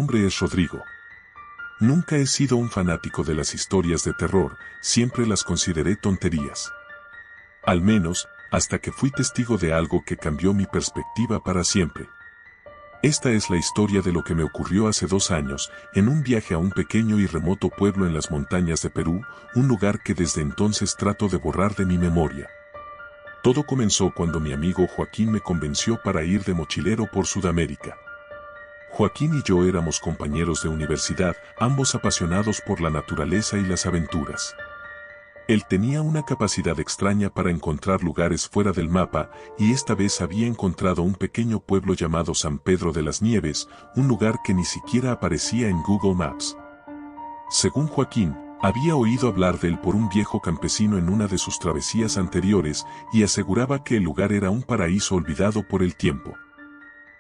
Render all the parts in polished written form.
nombre es Rodrigo. Nunca he sido un fanático de las historias de terror, siempre las consideré tonterías. Al menos, hasta que fui testigo de algo que cambió mi perspectiva para siempre. Esta es la historia de lo que me ocurrió hace 2 años, en un viaje a un pequeño y remoto pueblo en las montañas de Perú, un lugar que desde entonces trato de borrar de mi memoria. Todo comenzó cuando mi amigo Joaquín me convenció para ir de mochilero por Sudamérica. Joaquín y yo éramos compañeros de universidad, ambos apasionados por la naturaleza y las aventuras. Él tenía una capacidad extraña para encontrar lugares fuera del mapa, y esta vez había encontrado un pequeño pueblo llamado San Pedro de las Nieves, un lugar que ni siquiera aparecía en Google Maps. Según Joaquín, había oído hablar de él por un viejo campesino en una de sus travesías anteriores, y aseguraba que el lugar era un paraíso olvidado por el tiempo.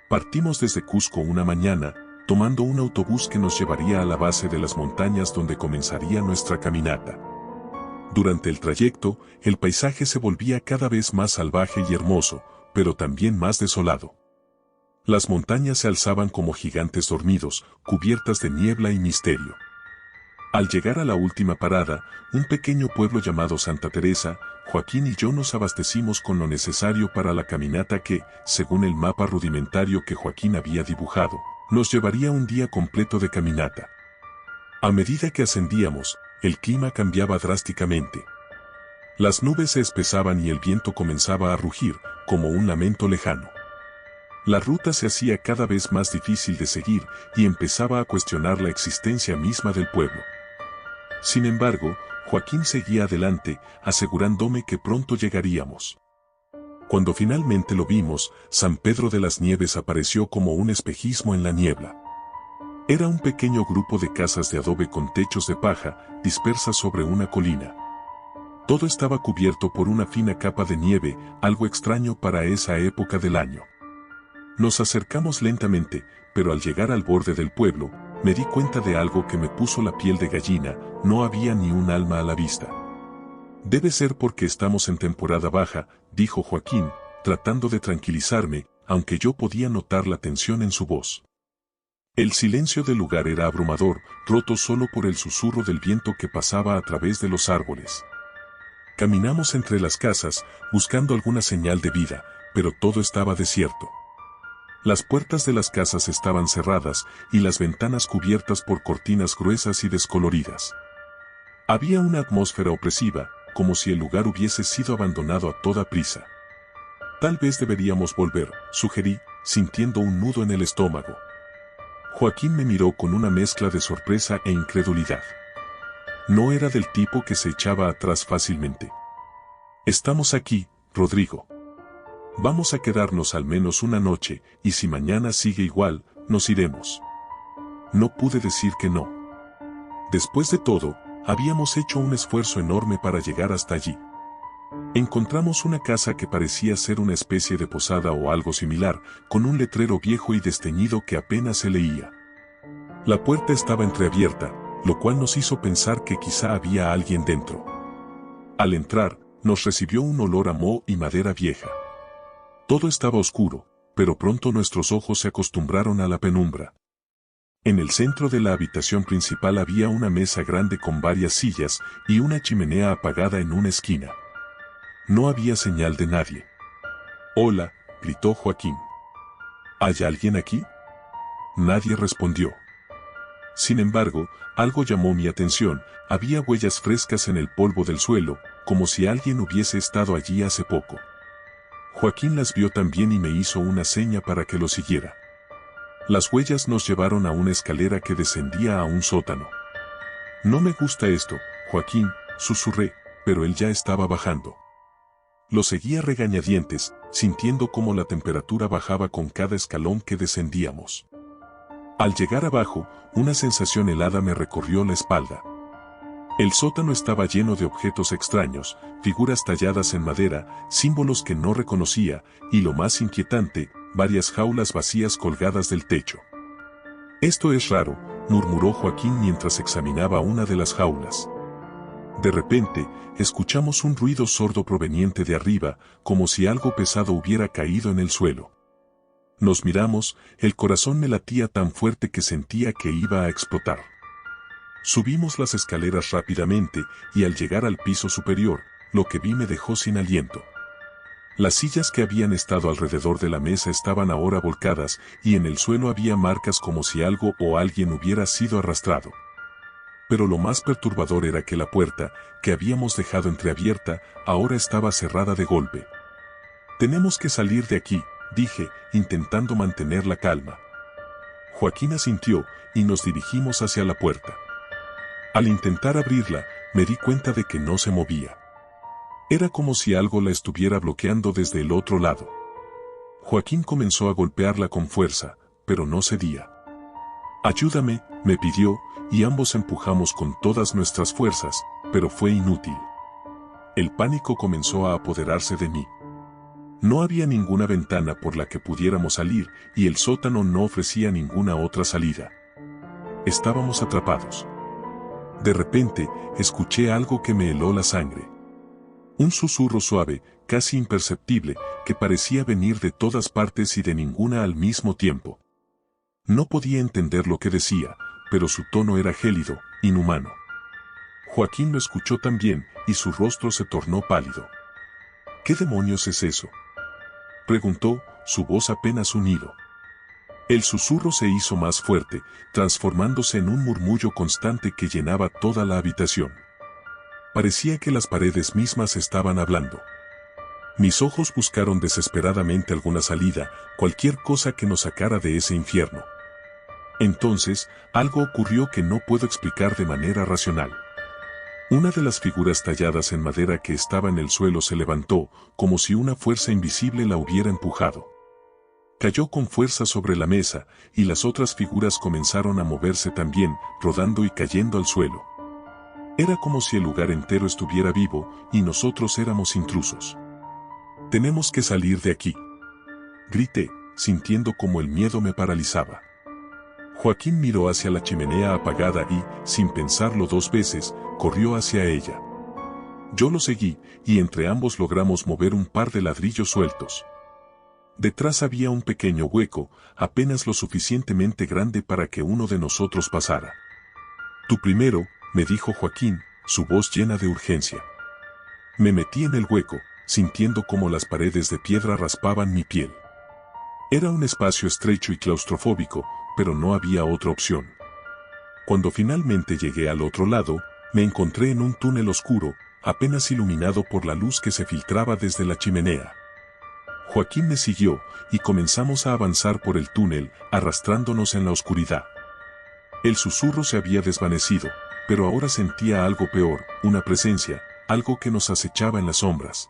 Partimos desde Cusco una mañana, tomando un autobús que nos llevaría a la base de las montañas donde comenzaría nuestra caminata. Durante el trayecto, el paisaje se volvía cada vez más salvaje y hermoso, pero también más desolado. Las montañas se alzaban como gigantes dormidos, cubiertas de niebla y misterio. Al llegar a la última parada, un pequeño pueblo llamado Santa Teresa, Joaquín y yo nos abastecimos con lo necesario para la caminata que, según el mapa rudimentario que Joaquín había dibujado, nos llevaría un día completo de caminata. A medida que ascendíamos, el clima cambiaba drásticamente. Las nubes se espesaban y el viento comenzaba a rugir, como un lamento lejano. La ruta se hacía cada vez más difícil de seguir y empezaba a cuestionar la existencia misma del pueblo. Sin embargo, Joaquín seguía adelante, asegurándome que pronto llegaríamos. Cuando finalmente lo vimos, San Pedro de las Nieves apareció como un espejismo en la niebla. Era un pequeño grupo de casas de adobe con techos de paja, dispersas sobre una colina. Todo estaba cubierto por una fina capa de nieve, algo extraño para esa época del año. Nos acercamos lentamente, pero al llegar al borde del pueblo, me di cuenta de algo que me puso la piel de gallina, no había ni un alma a la vista. Debe ser porque estamos en temporada baja, dijo Joaquín, tratando de tranquilizarme, aunque yo podía notar la tensión en su voz. El silencio del lugar era abrumador, roto solo por el susurro del viento que pasaba a través de los árboles. Caminamos entre las casas, buscando alguna señal de vida, pero todo estaba desierto. Las puertas de las casas estaban cerradas y las ventanas cubiertas por cortinas gruesas y descoloridas. Había una atmósfera opresiva, como si el lugar hubiese sido abandonado a toda prisa. Tal vez deberíamos volver, sugerí, sintiendo un nudo en el estómago. Joaquín me miró con una mezcla de sorpresa e incredulidad. No era del tipo que se echaba atrás fácilmente. Estamos aquí, Rodrigo. Vamos a quedarnos al menos una noche, y si mañana sigue igual, nos iremos. No pude decir que no. Después de todo, habíamos hecho un esfuerzo enorme para llegar hasta allí. Encontramos una casa que parecía ser una especie de posada o algo similar, con un letrero viejo y desteñido que apenas se leía. La puerta estaba entreabierta, lo cual nos hizo pensar que quizá había alguien dentro. Al entrar, nos recibió un olor a moho y madera vieja. Todo estaba oscuro, pero pronto nuestros ojos se acostumbraron a la penumbra. En el centro de la habitación principal había una mesa grande con varias sillas y una chimenea apagada en una esquina. No había señal de nadie. «Hola», gritó Joaquín. «¿Hay alguien aquí?» Nadie respondió. Sin embargo, algo llamó mi atención, había huellas frescas en el polvo del suelo, como si alguien hubiese estado allí hace poco. Joaquín las vio también y me hizo una seña para que lo siguiera. Las huellas nos llevaron a una escalera que descendía a un sótano. «No me gusta esto, Joaquín», susurré, pero él ya estaba bajando. Lo seguía regañadientes, sintiendo cómo la temperatura bajaba con cada escalón que descendíamos. Al llegar abajo, una sensación helada me recorrió la espalda. El sótano estaba lleno de objetos extraños, figuras talladas en madera, símbolos que no reconocía, y lo más inquietante, varias jaulas vacías colgadas del techo. «Esto es raro», murmuró Joaquín mientras examinaba una de las jaulas. De repente, escuchamos un ruido sordo proveniente de arriba, como si algo pesado hubiera caído en el suelo. Nos miramos, el corazón me latía tan fuerte que sentía que iba a explotar. Subimos las escaleras rápidamente y al llegar al piso superior, lo que vi me dejó sin aliento. Las sillas que habían estado alrededor de la mesa estaban ahora volcadas y en el suelo había marcas como si algo o alguien hubiera sido arrastrado. Pero lo más perturbador era que la puerta, que habíamos dejado entreabierta, ahora estaba cerrada de golpe. «Tenemos que salir de aquí», dije, intentando mantener la calma. Joaquín asintió y nos dirigimos hacia la puerta. Al intentar abrirla, me di cuenta de que no se movía. Era como si algo la estuviera bloqueando desde el otro lado. Joaquín comenzó a golpearla con fuerza, pero no cedía. «Ayúdame», me pidió, y ambos empujamos con todas nuestras fuerzas, pero fue inútil. El pánico comenzó a apoderarse de mí. No había ninguna ventana por la que pudiéramos salir y el sótano no ofrecía ninguna otra salida. Estábamos atrapados. De repente, escuché algo que me heló la sangre. Un susurro suave, casi imperceptible, que parecía venir de todas partes y de ninguna al mismo tiempo. No podía entender lo que decía, pero su tono era gélido, inhumano. Joaquín lo escuchó también, y su rostro se tornó pálido. «¿Qué demonios es eso?», preguntó, su voz apenas un hilo. El susurro se hizo más fuerte, transformándose en un murmullo constante que llenaba toda la habitación. Parecía que las paredes mismas estaban hablando. Mis ojos buscaron desesperadamente alguna salida, cualquier cosa que nos sacara de ese infierno. Entonces, algo ocurrió que no puedo explicar de manera racional. Una de las figuras talladas en madera que estaba en el suelo se levantó, como si una fuerza invisible la hubiera empujado. Cayó con fuerza sobre la mesa, y las otras figuras comenzaron a moverse también, rodando y cayendo al suelo. Era como si el lugar entero estuviera vivo, y nosotros éramos intrusos. «Tenemos que salir de aquí», grité, sintiendo como el miedo me paralizaba. Joaquín miró hacia la chimenea apagada y, sin pensarlo dos veces, corrió hacia ella. Yo lo seguí, y entre ambos logramos mover un par de ladrillos sueltos. Detrás había un pequeño hueco, apenas lo suficientemente grande para que uno de nosotros pasara. «Tú primero», me dijo Joaquín, su voz llena de urgencia. Me metí en el hueco, sintiendo como las paredes de piedra raspaban mi piel. Era un espacio estrecho y claustrofóbico, pero no había otra opción. Cuando finalmente llegué al otro lado, me encontré en un túnel oscuro, apenas iluminado por la luz que se filtraba desde la chimenea. Joaquín me siguió, y comenzamos a avanzar por el túnel, arrastrándonos en la oscuridad. El susurro se había desvanecido, pero ahora sentía algo peor, una presencia, algo que nos acechaba en las sombras.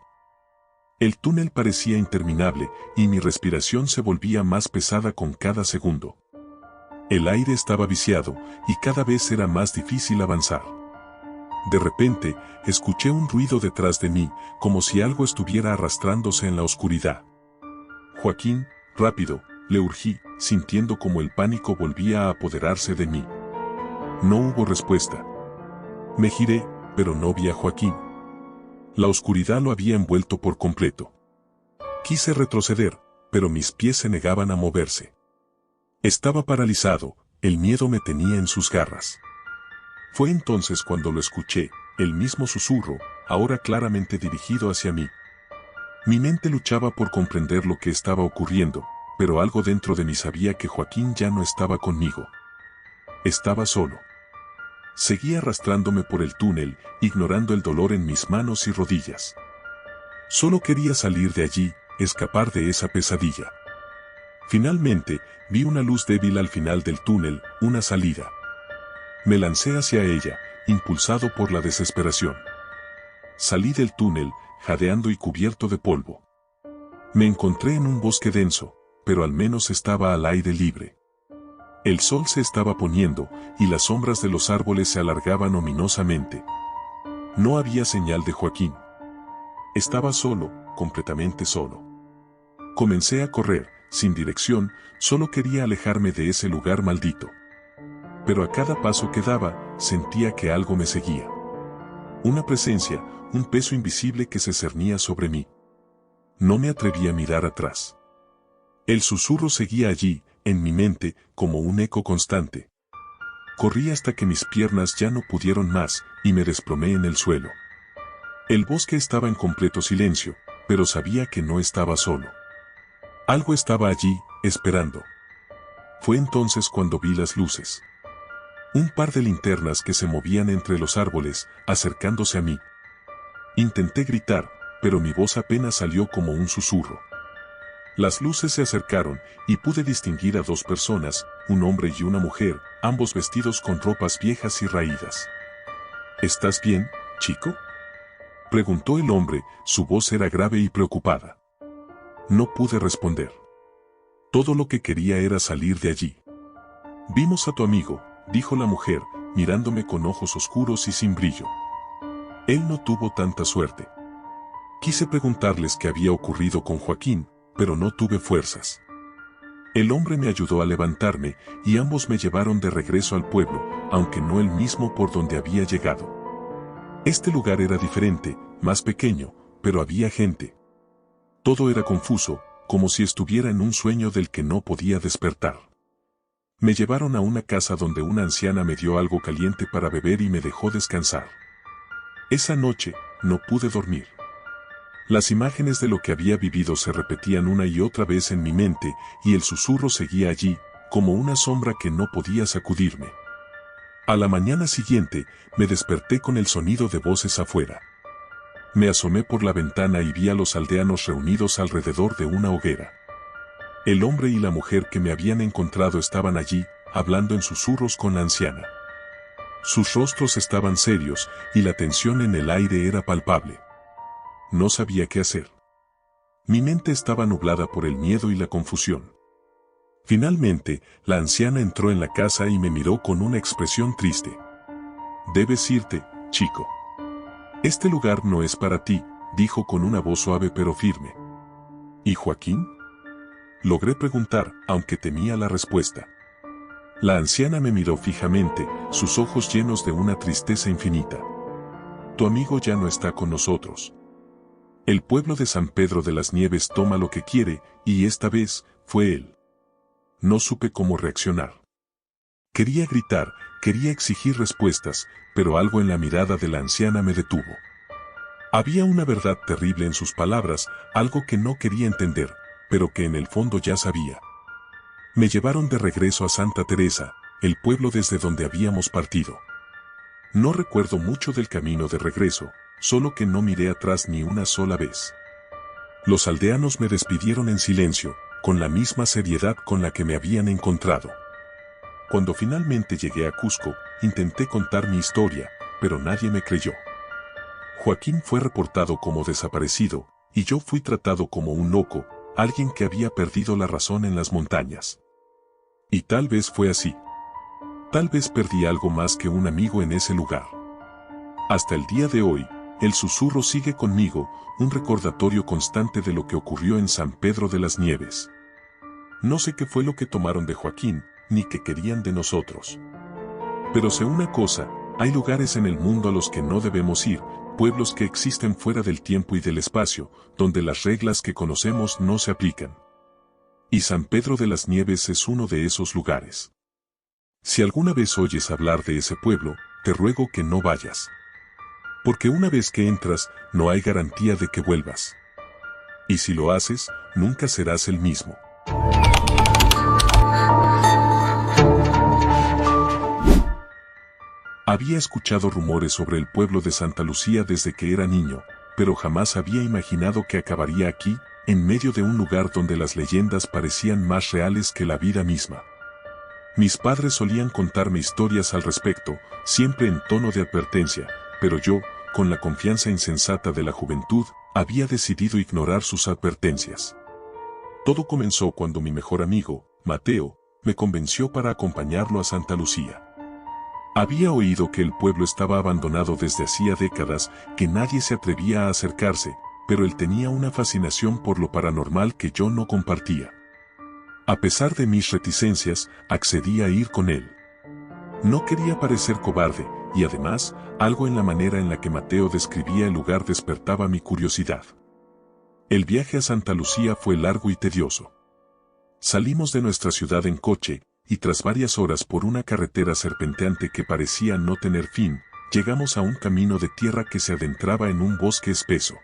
El túnel parecía interminable, y mi respiración se volvía más pesada con cada segundo. El aire estaba viciado, y cada vez era más difícil avanzar. De repente, escuché un ruido detrás de mí, como si algo estuviera arrastrándose en la oscuridad. «Joaquín, rápido», le urgí, sintiendo como el pánico volvía a apoderarse de mí. No hubo respuesta. Me giré, pero no vi a Joaquín. La oscuridad lo había envuelto por completo. Quise retroceder, pero mis pies se negaban a moverse. Estaba paralizado, el miedo me tenía en sus garras. Fue entonces cuando lo escuché, el mismo susurro, ahora claramente dirigido hacia mí. Mi mente luchaba por comprender lo que estaba ocurriendo, pero algo dentro de mí sabía que Joaquín ya no estaba conmigo. Estaba solo. Seguía arrastrándome por el túnel, ignorando el dolor en mis manos y rodillas. Solo quería salir de allí, escapar de esa pesadilla. Finalmente, vi una luz débil al final del túnel, una salida. Me lancé hacia ella, impulsado por la desesperación. Salí del túnel, jadeando y cubierto de polvo. Me encontré en un bosque denso, pero al menos estaba al aire libre. El sol se estaba poniendo, y las sombras de los árboles se alargaban ominosamente. No había señal de Joaquín. Estaba solo, completamente solo. Comencé a correr, sin dirección, solo quería alejarme de ese lugar maldito. Pero a cada paso que daba, sentía que algo me seguía. Una presencia, un peso invisible que se cernía sobre mí. No me atreví a mirar atrás. El susurro seguía allí, en mi mente, como un eco constante. Corrí hasta que mis piernas ya no pudieron más, y me desplomé en el suelo. El bosque estaba en completo silencio, pero sabía que no estaba solo. Algo estaba allí, esperando. Fue entonces cuando vi las luces. Un par de linternas que se movían entre los árboles, acercándose a mí. Intenté gritar, pero mi voz apenas salió como un susurro. Las luces se acercaron, y pude distinguir a dos personas, un hombre y una mujer, ambos vestidos con ropas viejas y raídas. ¿Estás bien, chico?, preguntó el hombre, su voz era grave y preocupada. No pude responder. Todo lo que quería era salir de allí. Vimos a tu amigo, dijo la mujer, mirándome con ojos oscuros y sin brillo. Él no tuvo tanta suerte. Quise preguntarles qué había ocurrido con Joaquín, pero no tuve fuerzas. El hombre me ayudó a levantarme, y ambos me llevaron de regreso al pueblo, aunque no el mismo por donde había llegado. Este lugar era diferente, más pequeño, pero había gente. Todo era confuso, como si estuviera en un sueño del que no podía despertar. Me llevaron a una casa donde una anciana me dio algo caliente para beber y me dejó descansar. Esa noche, no pude dormir. Las imágenes de lo que había vivido se repetían una y otra vez en mi mente, y el susurro seguía allí, como una sombra que no podía sacudirme. A la mañana siguiente, me desperté con el sonido de voces afuera. Me asomé por la ventana y vi a los aldeanos reunidos alrededor de una hoguera. El hombre y la mujer que me habían encontrado estaban allí, hablando en susurros con la anciana. Sus rostros estaban serios, y la tensión en el aire era palpable. No sabía qué hacer. Mi mente estaba nublada por el miedo y la confusión. Finalmente, la anciana entró en la casa y me miró con una expresión triste. Debes irte, chico. Este lugar no es para ti, dijo con una voz suave pero firme. ¿Y Joaquín?, logré preguntar, aunque temía la respuesta. La anciana me miró fijamente, sus ojos llenos de una tristeza infinita. Tu amigo ya no está con nosotros. El pueblo de San Pedro de las Nieves toma lo que quiere, y esta vez, fue él. No supe cómo reaccionar. Quería gritar, quería exigir respuestas, pero algo en la mirada de la anciana me detuvo. Había una verdad terrible en sus palabras, algo que no quería entender, pero que en el fondo ya sabía. Me llevaron de regreso a Santa Teresa, el pueblo desde donde habíamos partido. No recuerdo mucho del camino de regreso, solo que no miré atrás ni una sola vez. Los aldeanos me despidieron en silencio, con la misma seriedad con la que me habían encontrado. Cuando finalmente llegué a Cusco, intenté contar mi historia, pero nadie me creyó. Joaquín fue reportado como desaparecido, y yo fui tratado como un loco, alguien que había perdido la razón en las montañas. Y tal vez fue así. Tal vez perdí algo más que un amigo en ese lugar. Hasta el día de hoy, el susurro sigue conmigo, un recordatorio constante de lo que ocurrió en San Pedro de las Nieves. No sé qué fue lo que tomaron de Joaquín, ni qué querían de nosotros. Pero sé una cosa, hay lugares en el mundo a los que no debemos ir, pueblos que existen fuera del tiempo y del espacio, donde las reglas que conocemos no se aplican. Y San Pedro de las Nieves es uno de esos lugares. Si alguna vez oyes hablar de ese pueblo, te ruego que no vayas. Porque una vez que entras, no hay garantía de que vuelvas. Y si lo haces, nunca serás el mismo. Había escuchado rumores sobre el pueblo de Santa Lucía desde que era niño, pero jamás había imaginado que acabaría aquí, en medio de un lugar donde las leyendas parecían más reales que la vida misma. Mis padres solían contarme historias al respecto, siempre en tono de advertencia, pero yo, con la confianza insensata de la juventud, había decidido ignorar sus advertencias. Todo comenzó cuando mi mejor amigo, Mateo, me convenció para acompañarlo a Santa Lucía. Había oído que el pueblo estaba abandonado desde hacía décadas, que nadie se atrevía a acercarse, pero él tenía una fascinación por lo paranormal que yo no compartía. A pesar de mis reticencias, accedí a ir con él. No quería parecer cobarde, y además, algo en la manera en la que Mateo describía el lugar despertaba mi curiosidad. El viaje a Santa Lucía fue largo y tedioso. Salimos de nuestra ciudad en coche, y tras varias horas por una carretera serpenteante que parecía no tener fin, llegamos a un camino de tierra que se adentraba en un bosque espeso.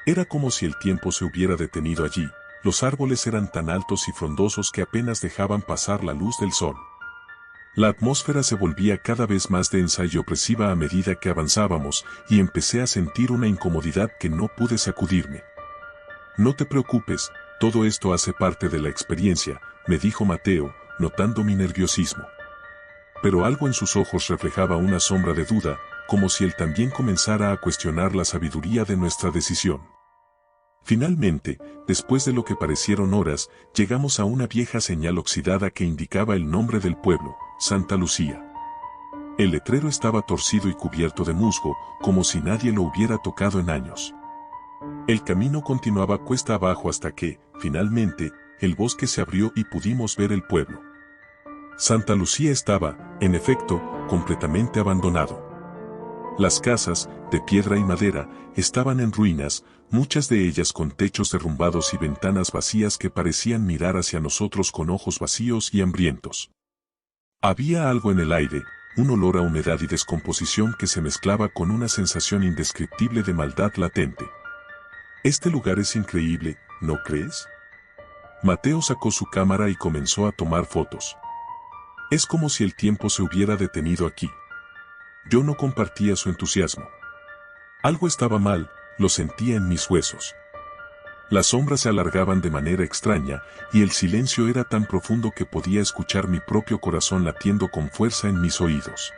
Era como si el tiempo se hubiera detenido allí, los árboles eran tan altos y frondosos que apenas dejaban pasar la luz del sol. La atmósfera se volvía cada vez más densa y opresiva a medida que avanzábamos, y empecé a sentir una incomodidad que no pude sacudirme. No te preocupes, todo esto hace parte de la experiencia, me dijo Mateo, notando mi nerviosismo. Pero algo en sus ojos reflejaba una sombra de duda, como si él también comenzara a cuestionar la sabiduría de nuestra decisión. Finalmente, después de lo que parecieron horas, llegamos a una vieja señal oxidada que indicaba el nombre del pueblo, Santa Lucía. El letrero estaba torcido y cubierto de musgo, como si nadie lo hubiera tocado en años. El camino continuaba cuesta abajo hasta que, finalmente, el bosque se abrió y pudimos ver el pueblo. Santa Lucía estaba, en efecto, completamente abandonado. Las casas, de piedra y madera, estaban en ruinas, muchas de ellas con techos derrumbados y ventanas vacías que parecían mirar hacia nosotros con ojos vacíos y hambrientos. Había algo en el aire, un olor a humedad y descomposición que se mezclaba con una sensación indescriptible de maldad latente. Este lugar es increíble, ¿no crees? Mateo sacó su cámara y comenzó a tomar fotos. Es como si el tiempo se hubiera detenido aquí. Yo no compartía su entusiasmo. Algo estaba mal, lo sentía en mis huesos. Las sombras se alargaban de manera extraña, y el silencio era tan profundo que podía escuchar mi propio corazón latiendo con fuerza en mis oídos.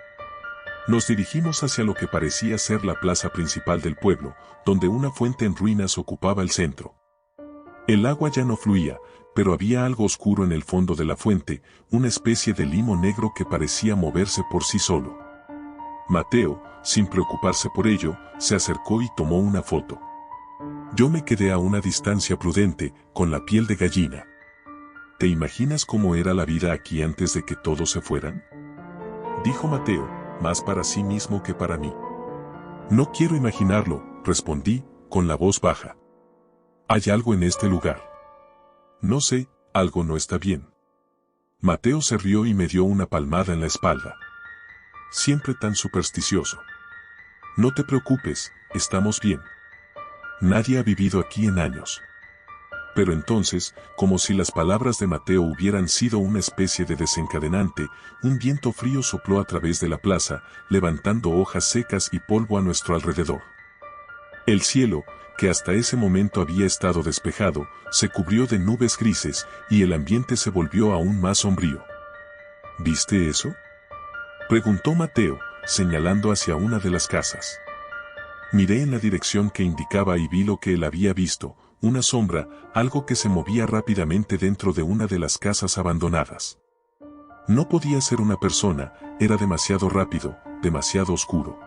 Nos dirigimos hacia lo que parecía ser la plaza principal del pueblo, donde una fuente en ruinas ocupaba el centro. El agua ya no fluía, pero había algo oscuro en el fondo de la fuente, una especie de limo negro que parecía moverse por sí solo. Mateo, sin preocuparse por ello, se acercó y tomó una foto. Yo me quedé a una distancia prudente, con la piel de gallina. ¿Te imaginas cómo era la vida aquí antes de que todos se fueran? Dijo Mateo, más para sí mismo que para mí. No quiero imaginarlo, respondí, con la voz baja. Hay algo en este lugar. No sé, algo no está bien. Mateo se rió y me dio una palmada en la espalda. Siempre tan supersticioso. No te preocupes, estamos bien. Nadie ha vivido aquí en años. Pero entonces, como si las palabras de Mateo hubieran sido una especie de desencadenante, un viento frío sopló a través de la plaza, levantando hojas secas y polvo a nuestro alrededor. El cielo, que hasta ese momento había estado despejado, se cubrió de nubes grises, y el ambiente se volvió aún más sombrío. ¿Viste eso?, preguntó Mateo, señalando hacia una de las casas. Miré en la dirección que indicaba y vi lo que él había visto, una sombra, algo que se movía rápidamente dentro de una de las casas abandonadas. No podía ser una persona, era demasiado rápido, demasiado oscuro.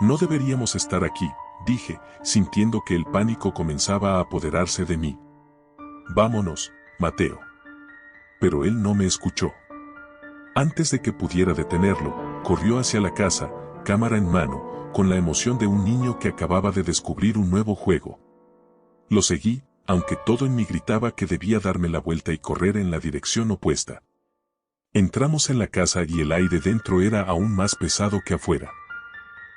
No deberíamos estar aquí, dije, sintiendo que el pánico comenzaba a apoderarse de mí. Vámonos, Mateo. Pero él no me escuchó. Antes de que pudiera detenerlo, corrió hacia la casa, cámara en mano, con la emoción de un niño que acababa de descubrir un nuevo juego. Lo seguí, aunque todo en mí gritaba que debía darme la vuelta y correr en la dirección opuesta. Entramos en la casa y el aire dentro era aún más pesado que afuera.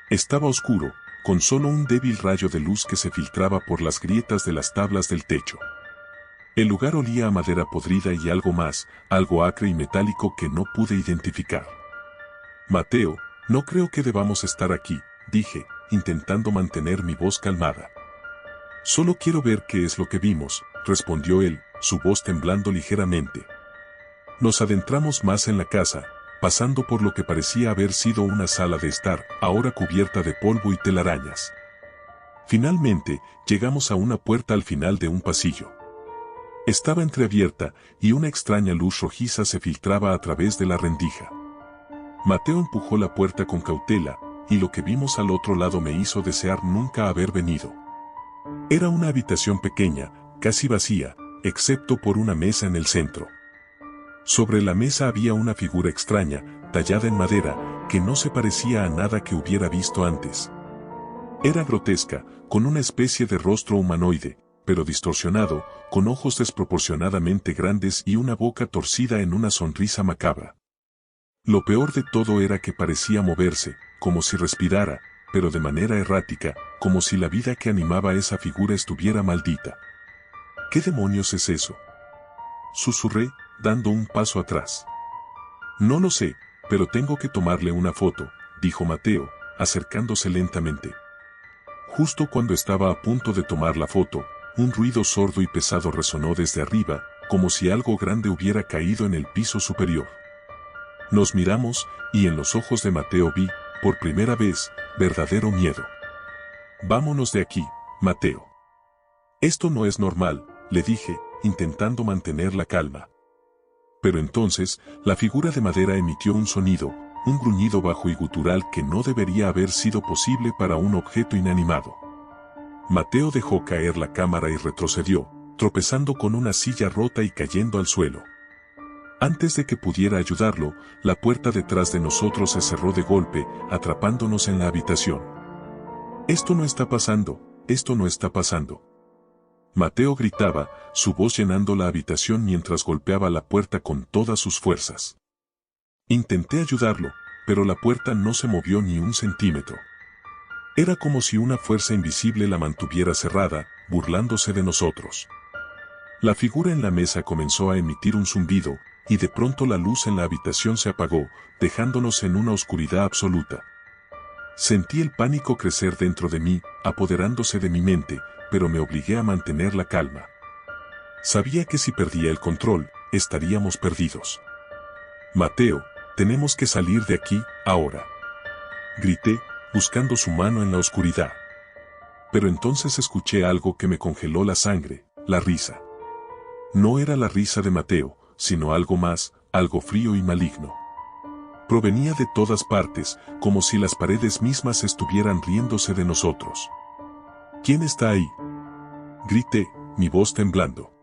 Estaba oscuro, con solo un débil rayo de luz que se filtraba por las grietas de las tablas del techo. El lugar olía a madera podrida y algo más, algo acre y metálico que no pude identificar. Mateo, no creo que debamos estar aquí, dije, intentando mantener mi voz calmada. Solo quiero ver qué es lo que vimos, respondió él, su voz temblando ligeramente. Nos adentramos más en la casa, pasando por lo que parecía haber sido una sala de estar, ahora cubierta de polvo y telarañas. Finalmente, llegamos a una puerta al final de un pasillo. Estaba entreabierta, y una extraña luz rojiza se filtraba a través de la rendija. Mateo empujó la puerta con cautela, y lo que vimos al otro lado me hizo desear nunca haber venido. Era una habitación pequeña, casi vacía, excepto por una mesa en el centro. Sobre la mesa había una figura extraña, tallada en madera, que no se parecía a nada que hubiera visto antes. Era grotesca, con una especie de rostro humanoide, pero distorsionado, con ojos desproporcionadamente grandes y una boca torcida en una sonrisa macabra. Lo peor de todo era que parecía moverse, como si respirara, pero de manera errática, como si la vida que animaba esa figura estuviera maldita. ¿Qué demonios es eso?, susurré, dando un paso atrás. No lo sé, pero tengo que tomarle una foto, dijo Mateo, acercándose lentamente. Justo cuando estaba a punto de tomar la foto, un ruido sordo y pesado resonó desde arriba, como si algo grande hubiera caído en el piso superior. Nos miramos, y en los ojos de Mateo vi, por primera vez, verdadero miedo. Vámonos de aquí, Mateo. Esto no es normal, le dije, intentando mantener la calma. Pero entonces, la figura de madera emitió un sonido, un gruñido bajo y gutural que no debería haber sido posible para un objeto inanimado. Mateo dejó caer la cámara y retrocedió, tropezando con una silla rota y cayendo al suelo. Antes de que pudiera ayudarlo, la puerta detrás de nosotros se cerró de golpe, atrapándonos en la habitación. «Esto no está pasando, esto no está pasando». Mateo gritaba, su voz llenando la habitación mientras golpeaba la puerta con todas sus fuerzas. Intenté ayudarlo, pero la puerta no se movió ni un centímetro. Era como si una fuerza invisible la mantuviera cerrada, burlándose de nosotros. La figura en la mesa comenzó a emitir un zumbido, y de pronto la luz en la habitación se apagó, dejándonos en una oscuridad absoluta. Sentí el pánico crecer dentro de mí, apoderándose de mi mente, pero me obligué a mantener la calma. Sabía que si perdía el control, estaríamos perdidos. «Mateo, tenemos que salir de aquí, ahora», grité, buscando su mano en la oscuridad. Pero entonces escuché algo que me congeló la sangre, la risa. No era la risa de Mateo, sino algo más, algo frío y maligno. Provenía de todas partes, como si las paredes mismas estuvieran riéndose de nosotros. «¿Quién está ahí?», grité, mi voz temblando.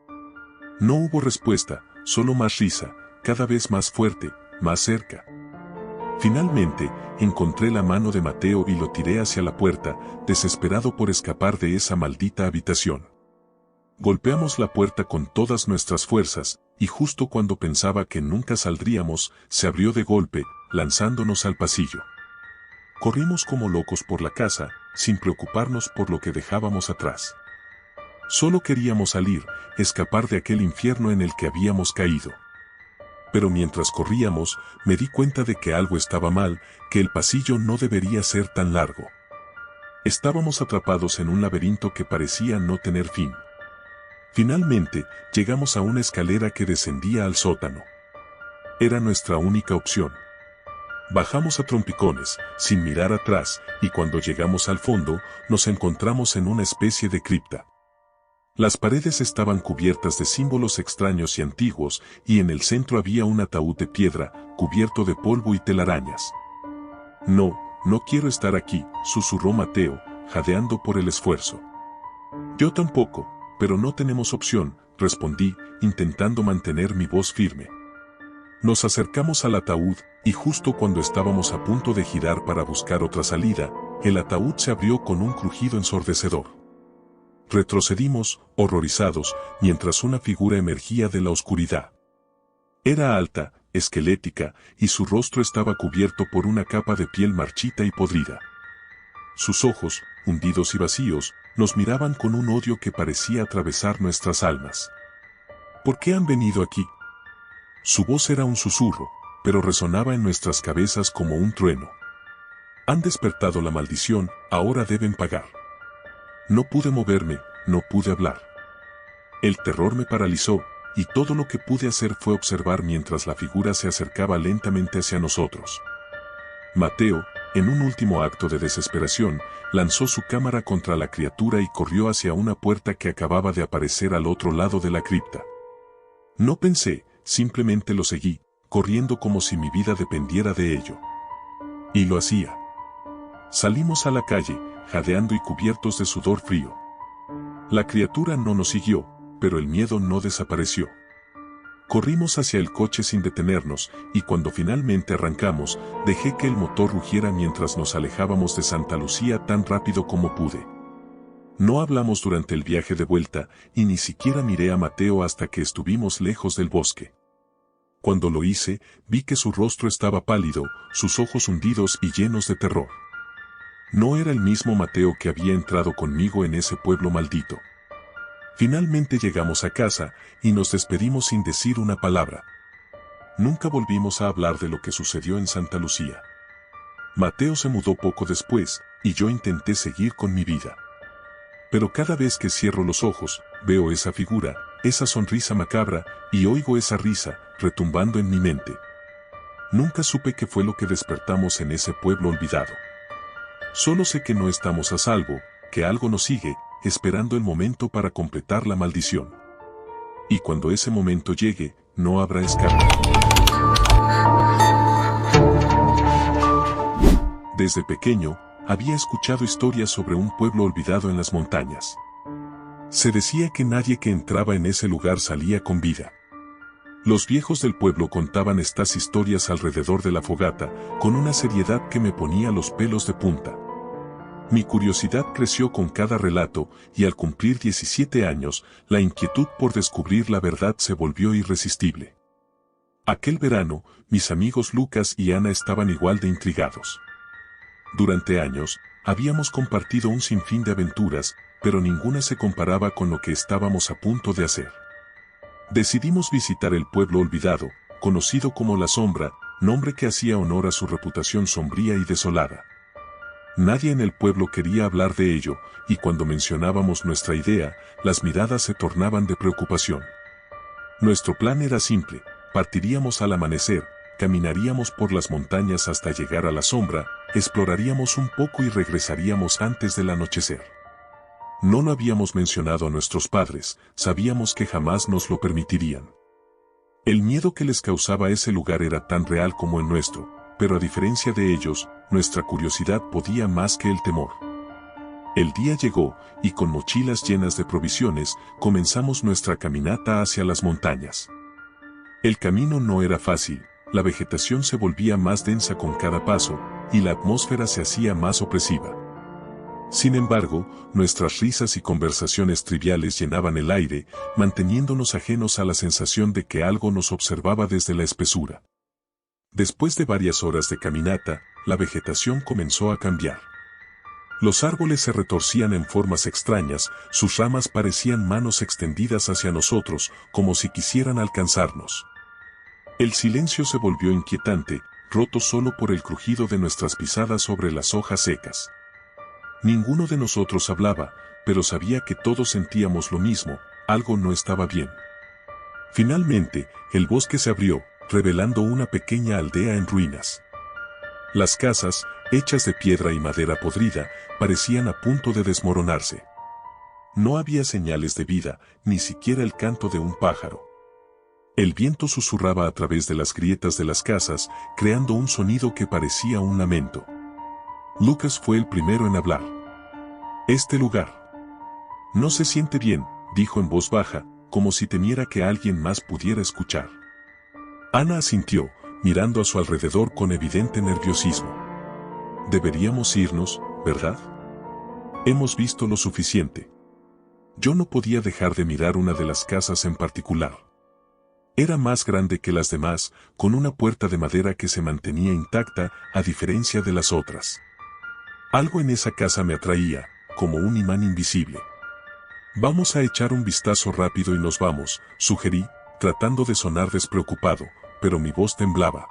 No hubo respuesta, solo más risa, cada vez más fuerte, más cerca. Finalmente, encontré la mano de Mateo y lo tiré hacia la puerta, desesperado por escapar de esa maldita habitación. Golpeamos la puerta con todas nuestras fuerzas, y justo cuando pensaba que nunca saldríamos, se abrió de golpe, lanzándonos al pasillo. Corrimos como locos por la casa, sin preocuparnos por lo que dejábamos atrás. Solo queríamos salir, escapar de aquel infierno en el que habíamos caído. Pero mientras corríamos, me di cuenta de que algo estaba mal, que el pasillo no debería ser tan largo. Estábamos atrapados en un laberinto que parecía no tener fin. Finalmente, llegamos a una escalera que descendía al sótano. Era nuestra única opción. Bajamos a trompicones, sin mirar atrás, y cuando llegamos al fondo, nos encontramos en una especie de cripta. Las paredes estaban cubiertas de símbolos extraños y antiguos, y en el centro había un ataúd de piedra, cubierto de polvo y telarañas. «No, no quiero estar aquí», susurró Mateo, jadeando por el esfuerzo. «Yo tampoco, pero no tenemos opción», respondí, intentando mantener mi voz firme. Nos acercamos al ataúd, y justo cuando estábamos a punto de girar para buscar otra salida, el ataúd se abrió con un crujido ensordecedor. Retrocedimos, horrorizados, mientras una figura emergía de la oscuridad. Era alta, esquelética, y su rostro estaba cubierto por una capa de piel marchita y podrida. Sus ojos, hundidos y vacíos, nos miraban con un odio que parecía atravesar nuestras almas. «¿Por qué han venido aquí?». Su voz era un susurro, pero resonaba en nuestras cabezas como un trueno. «Han despertado la maldición, ahora deben pagar». No pude moverme, no pude hablar. El terror me paralizó, y todo lo que pude hacer fue observar mientras la figura se acercaba lentamente hacia nosotros. Mateo, en un último acto de desesperación, lanzó su cámara contra la criatura y corrió hacia una puerta que acababa de aparecer al otro lado de la cripta. No pensé, simplemente lo seguí, corriendo como si mi vida dependiera de ello. Y lo hacía. Salimos a la calle, jadeando y cubiertos de sudor frío. La criatura no nos siguió, pero el miedo no desapareció. Corrimos hacia el coche sin detenernos, y cuando finalmente arrancamos, dejé que el motor rugiera mientras nos alejábamos de Santa Lucía tan rápido como pude. No hablamos durante el viaje de vuelta y ni siquiera miré a Mateo hasta que estuvimos lejos del bosque. Cuando lo hice, vi que su rostro estaba pálido, sus ojos hundidos y llenos de terror. No era el mismo Mateo que había entrado conmigo en ese pueblo maldito. Finalmente llegamos a casa y nos despedimos sin decir una palabra. Nunca volvimos a hablar de lo que sucedió en Santa Lucía. Mateo se mudó poco después y yo intenté seguir con mi vida. Pero cada vez que cierro los ojos, veo esa figura, esa sonrisa macabra, y oigo esa risa, retumbando en mi mente. Nunca supe qué fue lo que despertamos en ese pueblo olvidado. Solo sé que no estamos a salvo, que algo nos sigue, esperando el momento para completar la maldición. Y cuando ese momento llegue, no habrá escape. Desde pequeño, había escuchado historias sobre un pueblo olvidado en las montañas. Se decía que nadie que entraba en ese lugar salía con vida. Los viejos del pueblo contaban estas historias alrededor de la fogata, con una seriedad que me ponía los pelos de punta. Mi curiosidad creció con cada relato, y al cumplir 17 años, la inquietud por descubrir la verdad se volvió irresistible. Aquel verano, mis amigos Lucas y Ana estaban igual de intrigados. Durante años, habíamos compartido un sinfín de aventuras, pero ninguna se comparaba con lo que estábamos a punto de hacer. Decidimos visitar el pueblo olvidado, conocido como La Sombra, nombre que hacía honor a su reputación sombría y desolada. Nadie en el pueblo quería hablar de ello, y cuando mencionábamos nuestra idea, las miradas se tornaban de preocupación. Nuestro plan era simple: partiríamos al amanecer, caminaríamos por las montañas hasta llegar a La Sombra, exploraríamos un poco y regresaríamos antes del anochecer. No lo habíamos mencionado a nuestros padres, sabíamos que jamás nos lo permitirían. El miedo que les causaba ese lugar era tan real como el nuestro, pero a diferencia de ellos, nuestra curiosidad podía más que el temor. El día llegó, y con mochilas llenas de provisiones, comenzamos nuestra caminata hacia las montañas. El camino no era fácil, la vegetación se volvía más densa con cada paso, y la atmósfera se hacía más opresiva. Sin embargo, nuestras risas y conversaciones triviales llenaban el aire, manteniéndonos ajenos a la sensación de que algo nos observaba desde la espesura. Después de varias horas de caminata, la vegetación comenzó a cambiar. Los árboles se retorcían en formas extrañas, sus ramas parecían manos extendidas hacia nosotros, como si quisieran alcanzarnos. El silencio se volvió inquietante, roto solo por el crujido de nuestras pisadas sobre las hojas secas. Ninguno de nosotros hablaba, pero sabía que todos sentíamos lo mismo: algo no estaba bien. Finalmente, el bosque se abrió, revelando una pequeña aldea en ruinas. Las casas, hechas de piedra y madera podrida, parecían a punto de desmoronarse. No había señales de vida, ni siquiera el canto de un pájaro. El viento susurraba a través de las grietas de las casas, creando un sonido que parecía un lamento. Lucas fue el primero en hablar. Este lugar no se siente bien, dijo en voz baja, como si temiera que alguien más pudiera escuchar. Ana asintió, mirando a su alrededor con evidente nerviosismo. Deberíamos irnos, ¿verdad? Hemos visto lo suficiente. Yo no podía dejar de mirar una de las casas en particular. Era más grande que las demás, con una puerta de madera que se mantenía intacta, a diferencia de las otras. Algo en esa casa me atraía, como un imán invisible. Vamos a echar un vistazo rápido y nos vamos, sugerí, tratando de sonar despreocupado, pero mi voz temblaba.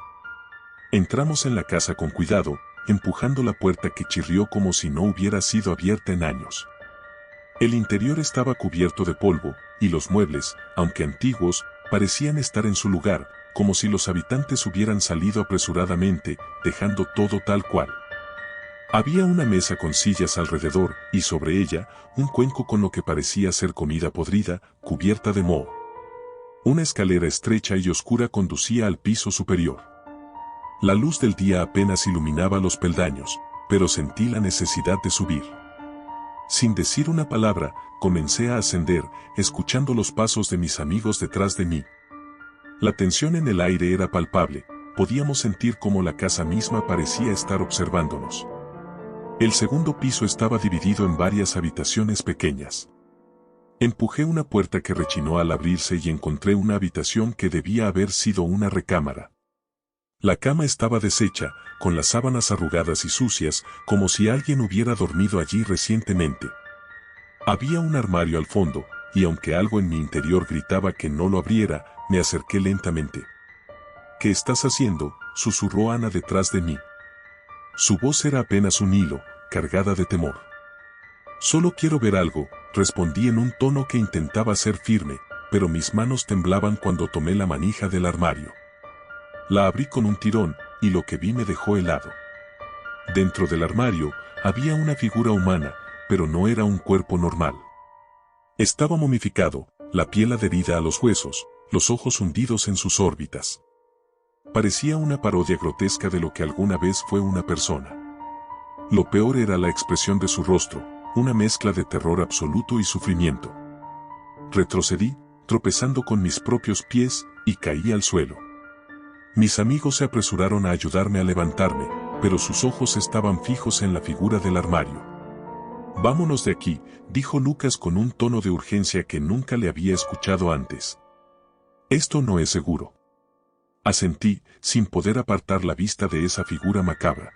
Entramos en la casa con cuidado, empujando la puerta que chirrió como si no hubiera sido abierta en años. El interior estaba cubierto de polvo, y los muebles, aunque antiguos, parecían estar en su lugar, como si los habitantes hubieran salido apresuradamente, dejando todo tal cual. Había una mesa con sillas alrededor, y sobre ella, un cuenco con lo que parecía ser comida podrida, cubierta de moho. Una escalera estrecha y oscura conducía al piso superior. La luz del día apenas iluminaba los peldaños, pero sentí la necesidad de subir. Sin decir una palabra, comencé a ascender, escuchando los pasos de mis amigos detrás de mí. La tensión en el aire era palpable, podíamos sentir cómo la casa misma parecía estar observándonos. El segundo piso estaba dividido en varias habitaciones pequeñas. Empujé una puerta que rechinó al abrirse y encontré una habitación que debía haber sido una recámara. La cama estaba deshecha, con las sábanas arrugadas y sucias, como si alguien hubiera dormido allí recientemente. Había un armario al fondo, y aunque algo en mi interior gritaba que no lo abriera, me acerqué lentamente. «¿Qué estás haciendo?», susurró Ana detrás de mí. Su voz era apenas un hilo, cargada de temor. «Solo quiero ver algo», respondí en un tono que intentaba ser firme, pero mis manos temblaban cuando tomé la manija del armario. La abrí con un tirón, y lo que vi me dejó helado. Dentro del armario, había una figura humana, pero no era un cuerpo normal. Estaba momificado, la piel adherida a los huesos, los ojos hundidos en sus órbitas. Parecía una parodia grotesca de lo que alguna vez fue una persona. Lo peor era la expresión de su rostro, una mezcla de terror absoluto y sufrimiento. Retrocedí, tropezando con mis propios pies, y caí al suelo. Mis amigos se apresuraron a ayudarme a levantarme, pero sus ojos estaban fijos en la figura del armario. «Vámonos de aquí», dijo Lucas con un tono de urgencia que nunca le había escuchado antes. «Esto no es seguro». Asentí, sin poder apartar la vista de esa figura macabra.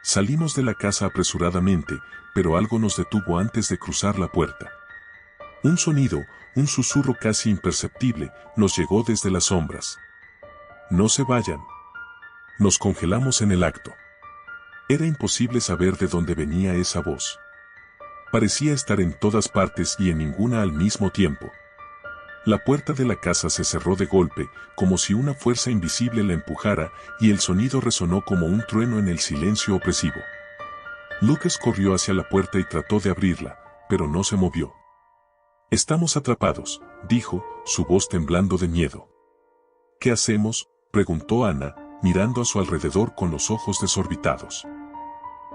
Salimos de la casa apresuradamente, pero algo nos detuvo antes de cruzar la puerta. Un sonido, un susurro casi imperceptible, nos llegó desde las sombras. «No se vayan». Nos congelamos en el acto. Era imposible saber de dónde venía esa voz. Parecía estar en todas partes y en ninguna al mismo tiempo. La puerta de la casa se cerró de golpe, como si una fuerza invisible la empujara, y el sonido resonó como un trueno en el silencio opresivo. Lucas corrió hacia la puerta y trató de abrirla, pero no se movió. «Estamos atrapados», dijo, su voz temblando de miedo. «¿Qué hacemos?», preguntó Ana, mirando a su alrededor con los ojos desorbitados.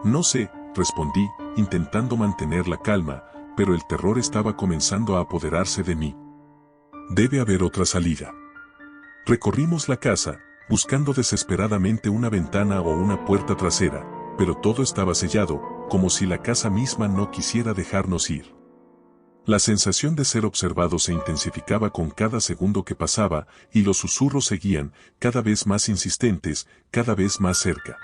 «No sé», respondí, intentando mantener la calma, pero el terror estaba comenzando a apoderarse de mí. «Debe haber otra salida». Recorrimos la casa, buscando desesperadamente una ventana o una puerta trasera, pero todo estaba sellado, como si la casa misma no quisiera dejarnos ir. La sensación de ser observado se intensificaba con cada segundo que pasaba, y los susurros seguían, cada vez más insistentes, cada vez más cerca.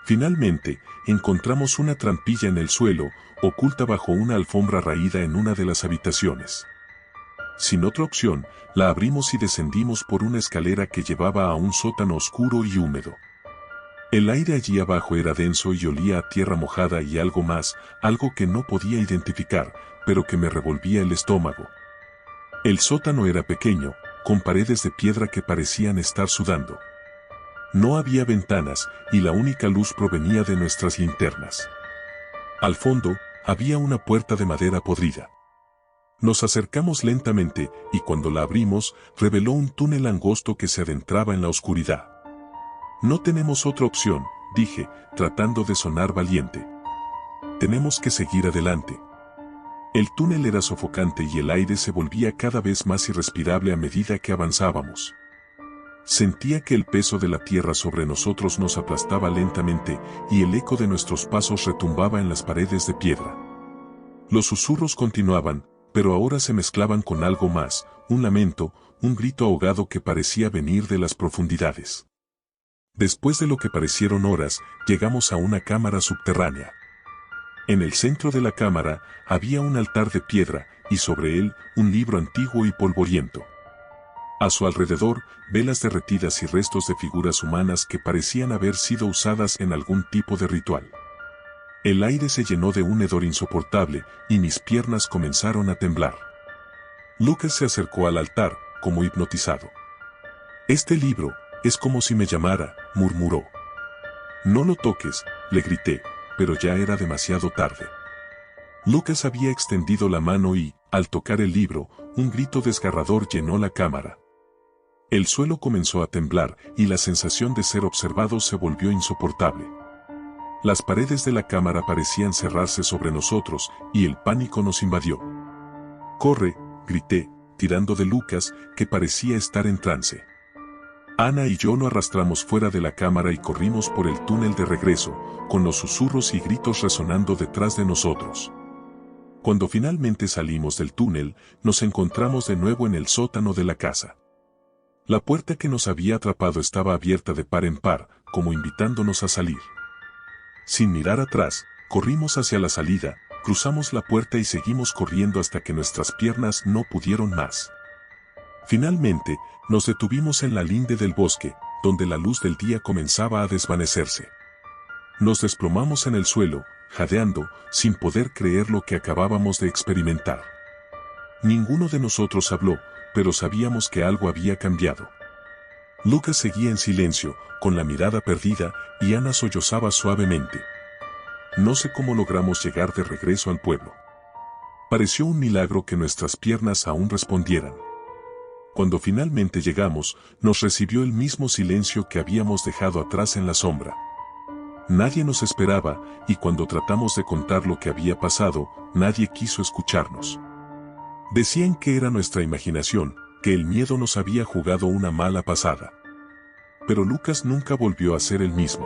Finalmente, encontramos una trampilla en el suelo, oculta bajo una alfombra raída en una de las habitaciones. Sin otra opción, la abrimos y descendimos por una escalera que llevaba a un sótano oscuro y húmedo. El aire allí abajo era denso y olía a tierra mojada y algo más, algo que no podía identificar, pero que me revolvía el estómago. El sótano era pequeño, con paredes de piedra que parecían estar sudando. No había ventanas, y la única luz provenía de nuestras linternas. Al fondo, había una puerta de madera podrida. Nos acercamos lentamente, y cuando la abrimos, reveló un túnel angosto que se adentraba en la oscuridad. «No tenemos otra opción», dije, tratando de sonar valiente. «Tenemos que seguir adelante». El túnel era sofocante y el aire se volvía cada vez más irrespirable a medida que avanzábamos. Sentía que el peso de la tierra sobre nosotros nos aplastaba lentamente, y el eco de nuestros pasos retumbaba en las paredes de piedra. Los susurros continuaban, pero ahora se mezclaban con algo más, un lamento, un grito ahogado que parecía venir de las profundidades. Después de lo que parecieron horas, llegamos a una cámara subterránea. En el centro de la cámara había un altar de piedra, y sobre él un libro antiguo y polvoriento. A su alrededor, velas derretidas y restos de figuras humanas que parecían haber sido usadas en algún tipo de ritual. El aire se llenó de un hedor insoportable, y mis piernas comenzaron a temblar. Lucas se acercó al altar, como hipnotizado. «Este libro, es como si me llamara», murmuró. «No lo toques», le grité, pero ya era demasiado tarde. Lucas había extendido la mano y, al tocar el libro, un grito desgarrador llenó la cámara. El suelo comenzó a temblar, y la sensación de ser observado se volvió insoportable. Las paredes de la cámara parecían cerrarse sobre nosotros, y el pánico nos invadió. «Corre», grité, tirando de Lucas, que parecía estar en trance. Ana y yo lo arrastramos fuera de la cámara y corrimos por el túnel de regreso, con los susurros y gritos resonando detrás de nosotros. Cuando finalmente salimos del túnel, nos encontramos de nuevo en el sótano de la casa. La puerta que nos había atrapado estaba abierta de par en par, como invitándonos a salir. Sin mirar atrás, corrimos hacia la salida, cruzamos la puerta y seguimos corriendo hasta que nuestras piernas no pudieron más. Finalmente, nos detuvimos en la linde del bosque, donde la luz del día comenzaba a desvanecerse. Nos desplomamos en el suelo, jadeando, sin poder creer lo que acabábamos de experimentar. Ninguno de nosotros habló, pero sabíamos que algo había cambiado. Lucas seguía en silencio, con la mirada perdida, y Ana sollozaba suavemente. No sé cómo logramos llegar de regreso al pueblo. Pareció un milagro que nuestras piernas aún respondieran. Cuando finalmente llegamos, nos recibió el mismo silencio que habíamos dejado atrás en la sombra. Nadie nos esperaba, y cuando tratamos de contar lo que había pasado, nadie quiso escucharnos. Decían que era nuestra imaginación, que el miedo nos había jugado una mala pasada. Pero Lucas nunca volvió a ser el mismo.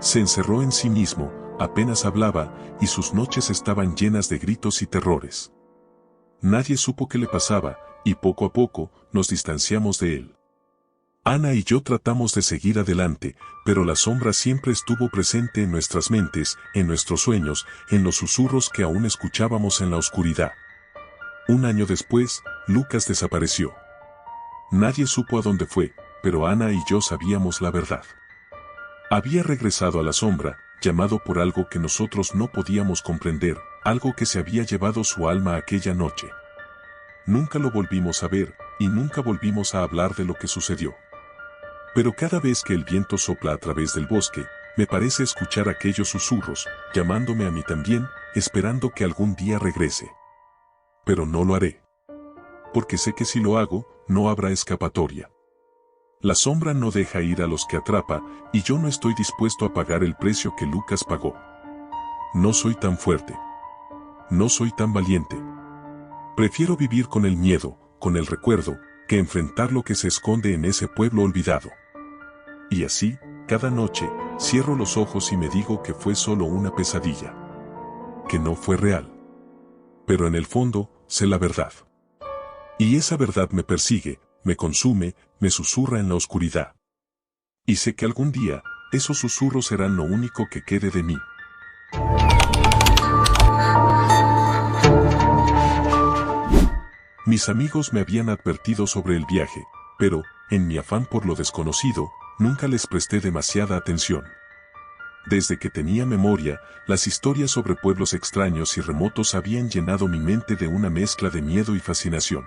Se encerró en sí mismo, apenas hablaba, y sus noches estaban llenas de gritos y terrores. Nadie supo qué le pasaba, y poco a poco, nos distanciamos de él. Ana y yo tratamos de seguir adelante, pero la sombra siempre estuvo presente en nuestras mentes, en nuestros sueños, en los susurros que aún escuchábamos en la oscuridad. Un año después, Lucas desapareció. Nadie supo a dónde fue, pero Ana y yo sabíamos la verdad. Había regresado a la sombra, llamado por algo que nosotros no podíamos comprender, algo que se había llevado su alma aquella noche. Nunca lo volvimos a ver, y nunca volvimos a hablar de lo que sucedió. Pero cada vez que el viento sopla a través del bosque, me parece escuchar aquellos susurros, llamándome a mí también, esperando que algún día regrese. Pero no lo haré. Porque sé que si lo hago, no habrá escapatoria. La sombra no deja ir a los que atrapa, y yo no estoy dispuesto a pagar el precio que Lucas pagó. No soy tan fuerte. No soy tan valiente. Prefiero vivir con el miedo, con el recuerdo, que enfrentar lo que se esconde en ese pueblo olvidado. Y así, cada noche, cierro los ojos y me digo que fue solo una pesadilla. Que no fue real. Pero en el fondo, sé la verdad. Y esa verdad me persigue, me consume, me susurra en la oscuridad. Y sé que algún día, esos susurros serán lo único que quede de mí. Mis amigos me habían advertido sobre el viaje, pero, en mi afán por lo desconocido, nunca les presté demasiada atención. Desde que tenía memoria, las historias sobre pueblos extraños y remotos habían llenado mi mente de una mezcla de miedo y fascinación.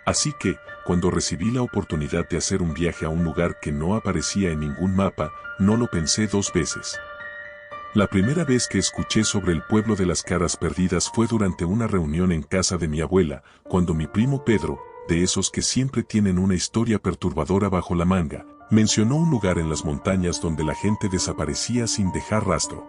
Así que, cuando recibí la oportunidad de hacer un viaje a un lugar que no aparecía en ningún mapa, no lo pensé dos veces. La primera vez que escuché sobre el pueblo de las Caras Perdidas fue durante una reunión en casa de mi abuela, cuando mi primo Pedro, de esos que siempre tienen una historia perturbadora bajo la manga, mencionó un lugar en las montañas donde la gente desaparecía sin dejar rastro.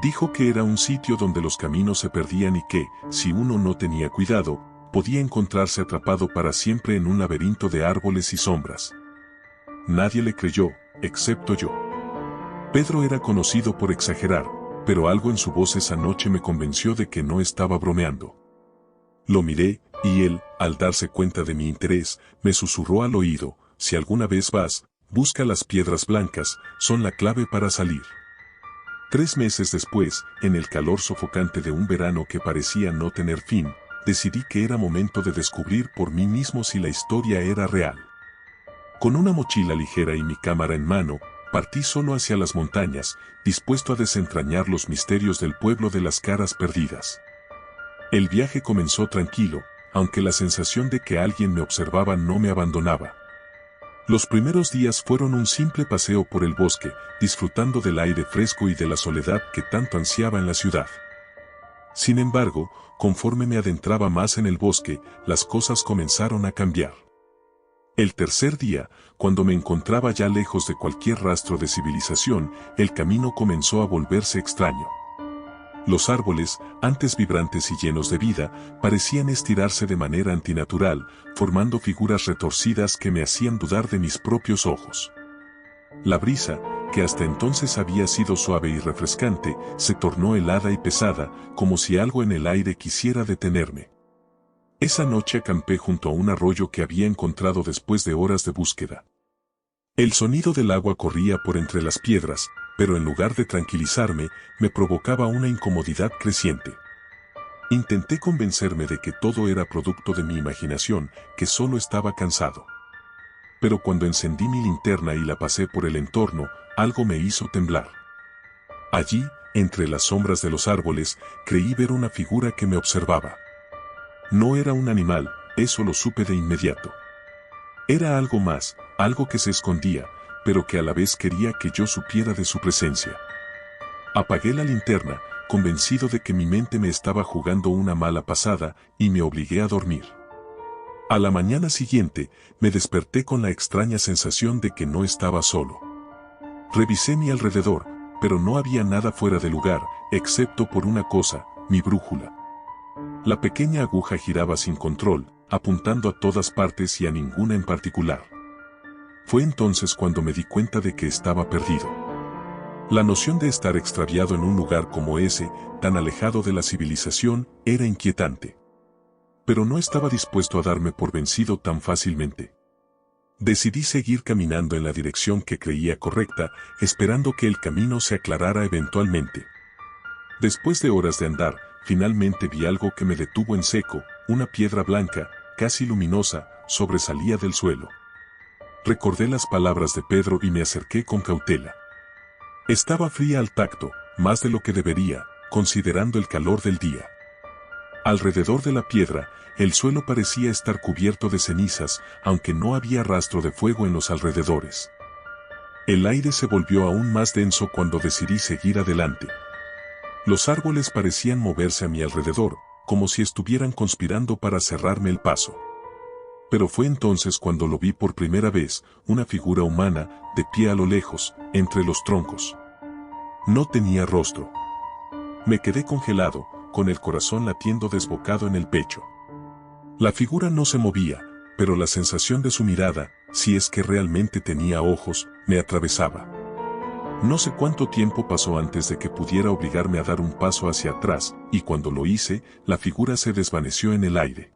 Dijo que era un sitio donde los caminos se perdían y que, si uno no tenía cuidado, podía encontrarse atrapado para siempre en un laberinto de árboles y sombras. Nadie le creyó, excepto yo. Pedro era conocido por exagerar, pero algo en su voz esa noche me convenció de que no estaba bromeando. Lo miré, y él, al darse cuenta de mi interés, me susurró al oído: si alguna vez vas, busca las piedras blancas, son la clave para salir. 3 meses después, en el calor sofocante de un verano que parecía no tener fin, decidí que era momento de descubrir por mí mismo si la historia era real. Con una mochila ligera y mi cámara en mano, partí solo hacia las montañas, dispuesto a desentrañar los misterios del pueblo de las Caras Perdidas. El viaje comenzó tranquilo, aunque la sensación de que alguien me observaba no me abandonaba. Los primeros días fueron un simple paseo por el bosque, disfrutando del aire fresco y de la soledad que tanto ansiaba en la ciudad. Sin embargo, conforme me adentraba más en el bosque, las cosas comenzaron a cambiar. El tercer día, cuando me encontraba ya lejos de cualquier rastro de civilización, el camino comenzó a volverse extraño. Los árboles, antes vibrantes y llenos de vida, parecían estirarse de manera antinatural, formando figuras retorcidas que me hacían dudar de mis propios ojos. La brisa, que hasta entonces había sido suave y refrescante, se tornó helada y pesada, como si algo en el aire quisiera detenerme. Esa noche acampé junto a un arroyo que había encontrado después de horas de búsqueda. El sonido del agua corría por entre las piedras, pero en lugar de tranquilizarme, me provocaba una incomodidad creciente. Intenté convencerme de que todo era producto de mi imaginación, que solo estaba cansado. Pero cuando encendí mi linterna y la pasé por el entorno, algo me hizo temblar. Allí, entre las sombras de los árboles, creí ver una figura que me observaba. No era un animal, eso lo supe de inmediato. Era algo más, algo que se escondía, pero que a la vez quería que yo supiera de su presencia. Apagué la linterna, convencido de que mi mente me estaba jugando una mala pasada, y me obligué a dormir. A la mañana siguiente, me desperté con la extraña sensación de que no estaba solo. Revisé mi alrededor, pero no había nada fuera de lugar, excepto por una cosa, mi brújula. La pequeña aguja giraba sin control, apuntando a todas partes y a ninguna en particular. Fue entonces cuando me di cuenta de que estaba perdido. La noción de estar extraviado en un lugar como ese, tan alejado de la civilización, era inquietante. Pero no estaba dispuesto a darme por vencido tan fácilmente. Decidí seguir caminando en la dirección que creía correcta, esperando que el camino se aclarara eventualmente. Después de horas de andar, finalmente vi algo que me detuvo en seco, una piedra blanca, casi luminosa, sobresalía del suelo. Recordé las palabras de Pedro y me acerqué con cautela. Estaba fría al tacto, más de lo que debería, considerando el calor del día. Alrededor de la piedra, el suelo parecía estar cubierto de cenizas, aunque no había rastro de fuego en los alrededores. El aire se volvió aún más denso cuando decidí seguir adelante. Los árboles parecían moverse a mi alrededor, como si estuvieran conspirando para cerrarme el paso. Pero fue entonces cuando lo vi por primera vez, una figura humana, de pie a lo lejos, entre los troncos. No tenía rostro. Me quedé congelado, con el corazón latiendo desbocado en el pecho. La figura no se movía, pero la sensación de su mirada, si es que realmente tenía ojos, me atravesaba. No sé cuánto tiempo pasó antes de que pudiera obligarme a dar un paso hacia atrás, y cuando lo hice, la figura se desvaneció en el aire.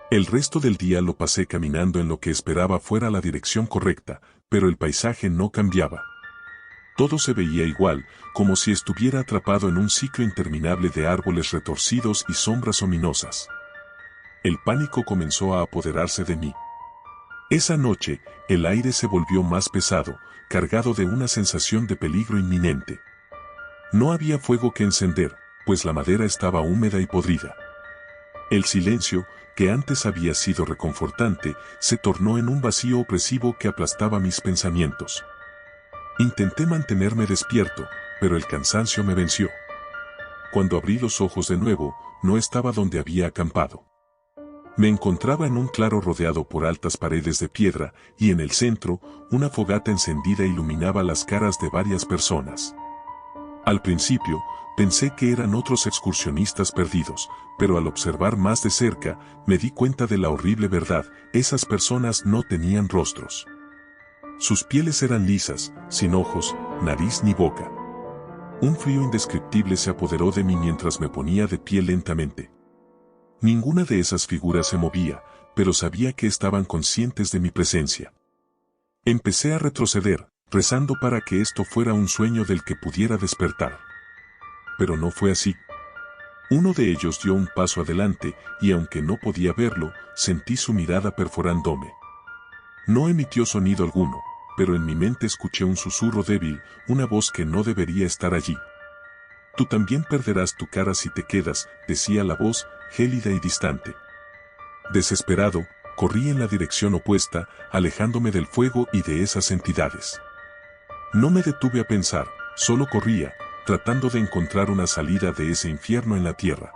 El resto del día lo pasé caminando en lo que esperaba fuera la dirección correcta, pero el paisaje no cambiaba. Todo se veía igual, como si estuviera atrapado en un ciclo interminable de árboles retorcidos y sombras ominosas. El pánico comenzó a apoderarse de mí. Esa noche, el aire se volvió más pesado, cargado de una sensación de peligro inminente. No había fuego que encender, pues la madera estaba húmeda y podrida. El silencio, que antes había sido reconfortante, se tornó en un vacío opresivo que aplastaba mis pensamientos. Intenté mantenerme despierto, pero el cansancio me venció. Cuando abrí los ojos de nuevo, no estaba donde había acampado. Me encontraba en un claro rodeado por altas paredes de piedra, y en el centro, una fogata encendida iluminaba las caras de varias personas. Al principio, pensé que eran otros excursionistas perdidos, pero al observar más de cerca, me di cuenta de la horrible verdad: esas personas no tenían rostros. Sus pieles eran lisas, sin ojos, nariz ni boca. Un frío indescriptible se apoderó de mí mientras me ponía de pie lentamente. Ninguna de esas figuras se movía, pero sabía que estaban conscientes de mi presencia. Empecé a retroceder, rezando para que esto fuera un sueño del que pudiera despertar. Pero no fue así. Uno de ellos dio un paso adelante, y aunque no podía verlo, sentí su mirada perforándome. No emitió sonido alguno, pero en mi mente escuché un susurro débil, una voz que no debería estar allí. Tú también perderás tu cara si te quedas, decía la voz, gélida y distante. Desesperado, corrí en la dirección opuesta, alejándome del fuego y de esas entidades. No me detuve a pensar, solo corría, tratando de encontrar una salida de ese infierno en la tierra.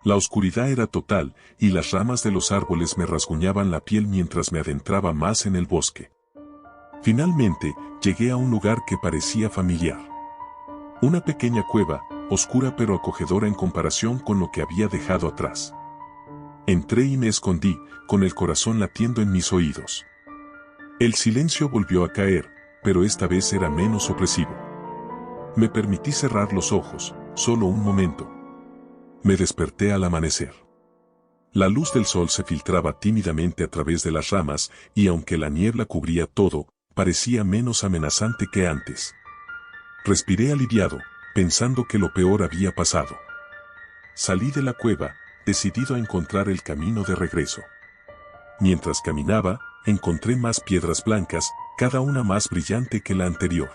La oscuridad era total, y las ramas de los árboles me rasguñaban la piel mientras me adentraba más en el bosque. Finalmente, llegué a un lugar que parecía familiar. Una pequeña cueva, oscura pero acogedora en comparación con lo que había dejado atrás. Entré y me escondí, con el corazón latiendo en mis oídos. El silencio volvió a caer, pero esta vez era menos opresivo. Me permití cerrar los ojos, solo un momento. Me desperté al amanecer. La luz del sol se filtraba tímidamente a través de las ramas y aunque la niebla cubría todo, parecía menos amenazante que antes. Respiré aliviado, pensando que lo peor había pasado. Salí de la cueva, decidido a encontrar el camino de regreso. Mientras caminaba, encontré más piedras blancas, cada una más brillante que la anterior.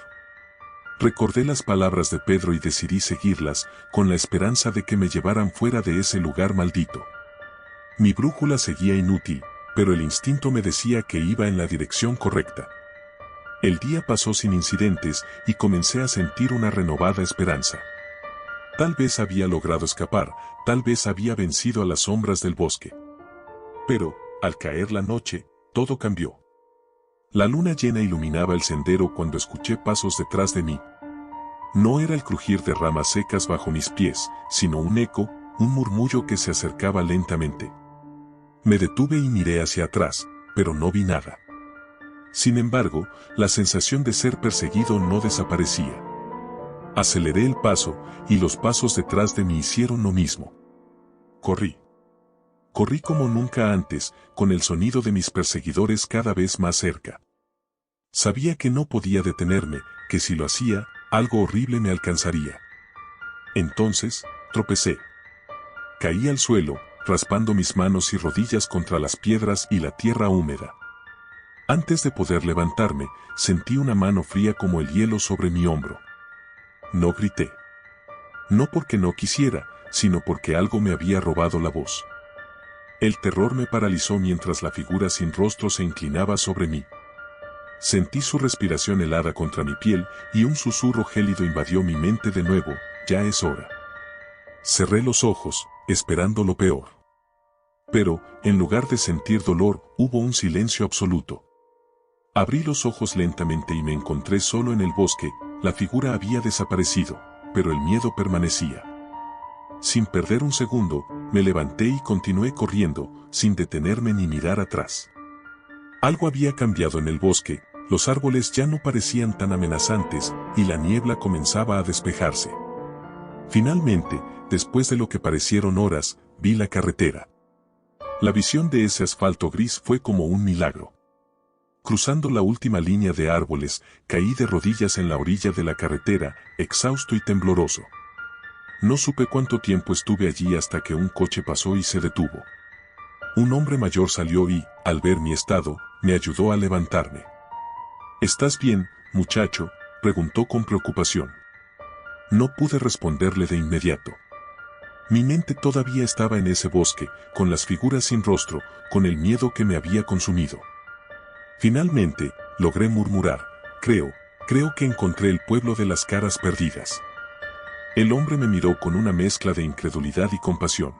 Recordé las palabras de Pedro y decidí seguirlas, con la esperanza de que me llevaran fuera de ese lugar maldito. Mi brújula seguía inútil, pero el instinto me decía que iba en la dirección correcta. El día pasó sin incidentes y comencé a sentir una renovada esperanza. Tal vez había logrado escapar, tal vez había vencido a las sombras del bosque. Pero, al caer la noche, todo cambió. La luna llena iluminaba el sendero cuando escuché pasos detrás de mí. No era el crujir de ramas secas bajo mis pies, sino un eco, un murmullo que se acercaba lentamente. Me detuve y miré hacia atrás, pero no vi nada. Sin embargo, la sensación de ser perseguido no desaparecía. Aceleré el paso, y los pasos detrás de mí hicieron lo mismo. Corrí. Corrí como nunca antes, con el sonido de mis perseguidores cada vez más cerca. Sabía que no podía detenerme, que si lo hacía, algo horrible me alcanzaría. Entonces, tropecé. Caí al suelo, raspando mis manos y rodillas contra las piedras y la tierra húmeda. Antes de poder levantarme, sentí una mano fría como el hielo sobre mi hombro. No grité. No porque no quisiera, sino porque algo me había robado la voz. El terror me paralizó mientras la figura sin rostro se inclinaba sobre mí. Sentí su respiración helada contra mi piel y un susurro gélido invadió mi mente de nuevo, ya es hora. Cerré los ojos, esperando lo peor. Pero, en lugar de sentir dolor, hubo un silencio absoluto. Abrí los ojos lentamente y me encontré solo en el bosque. La figura había desaparecido, pero el miedo permanecía. Sin perder un segundo, me levanté y continué corriendo, sin detenerme ni mirar atrás. Algo había cambiado en el bosque, los árboles ya no parecían tan amenazantes, y la niebla comenzaba a despejarse. Finalmente, después de lo que parecieron horas, vi la carretera. La visión de ese asfalto gris fue como un milagro. Cruzando la última línea de árboles, caí de rodillas en la orilla de la carretera, exhausto y tembloroso. No supe cuánto tiempo estuve allí hasta que un coche pasó y se detuvo. Un hombre mayor salió y, al ver mi estado, me ayudó a levantarme. ¿Estás bien, muchacho?, preguntó con preocupación. No pude responderle de inmediato. Mi mente todavía estaba en ese bosque, con las figuras sin rostro, con el miedo que me había consumido. Finalmente, logré murmurar, creo que encontré el pueblo de las caras perdidas. El hombre me miró con una mezcla de incredulidad y compasión.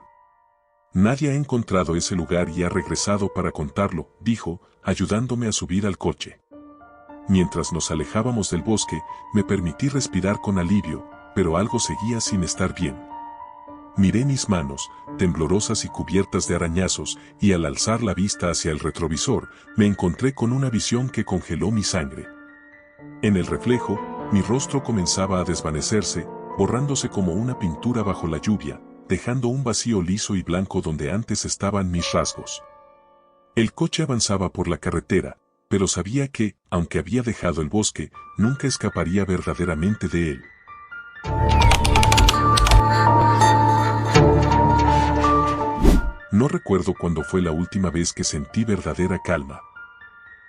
Nadie ha encontrado ese lugar y ha regresado para contarlo, dijo, ayudándome a subir al coche. Mientras nos alejábamos del bosque, me permití respirar con alivio, pero algo seguía sin estar bien. Miré mis manos, temblorosas y cubiertas de arañazos, y al alzar la vista hacia el retrovisor, me encontré con una visión que congeló mi sangre. En el reflejo, mi rostro comenzaba a desvanecerse, borrándose como una pintura bajo la lluvia, dejando un vacío liso y blanco donde antes estaban mis rasgos. El coche avanzaba por la carretera, pero sabía que, aunque había dejado el bosque, nunca escaparía verdaderamente de él. No recuerdo cuándo fue la última vez que sentí verdadera calma.